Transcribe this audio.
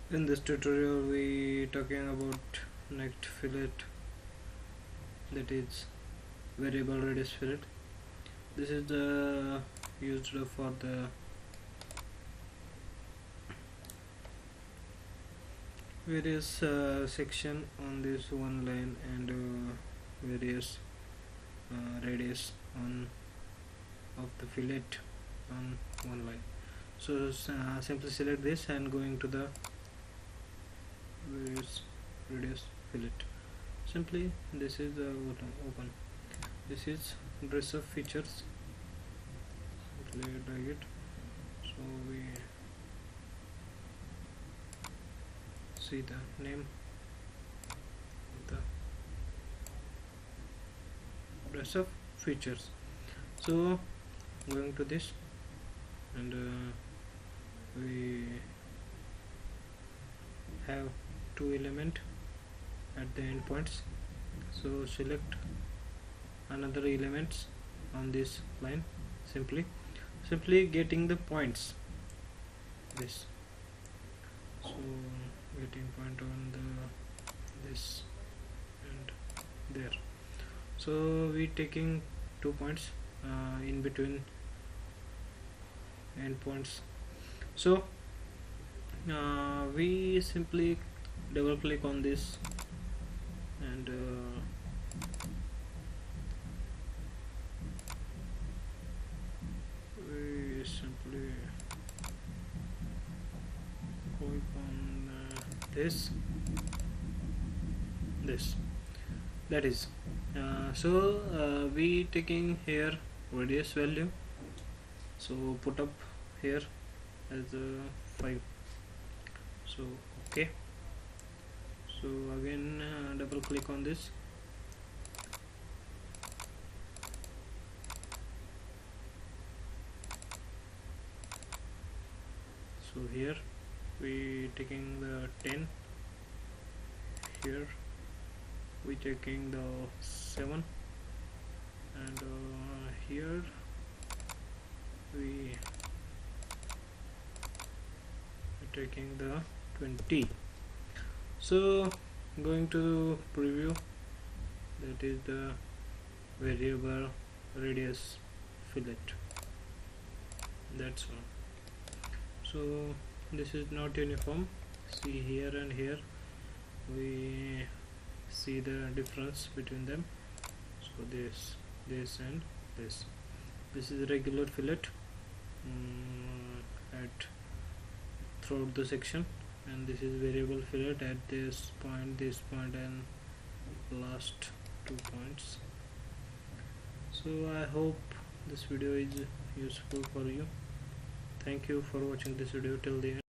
In this tutorial we talking about next fillet, that is variable radius fillet. This is the used for the various section on this one line and various radius on of the fillet on one line. So simply select this and going to the various radius fillet. Simply this is the open. This is dress up features. Simply drag it. So we see the name of the dress up features. So going to this and we have two element at the endpoints. So select another elements on this line. Simply getting the points. This. So getting point on the this and there. So we taking 2 points in between endpoints. So we simply double click on this and we simply click on this that is we taking here radius value, so put up here as 5. So okay, so again double click on this. So here we taking the 10, here we taking the 7, and here we taking the 20. So going to preview, that is the variable radius fillet. That's all. So this is not uniform. See here and here we see the difference between them. So this and this is regular fillet at throughout the section, and this is variable fillet at this point and last 2 points. So I hope this video is useful for you. Thank you for watching this video till the end.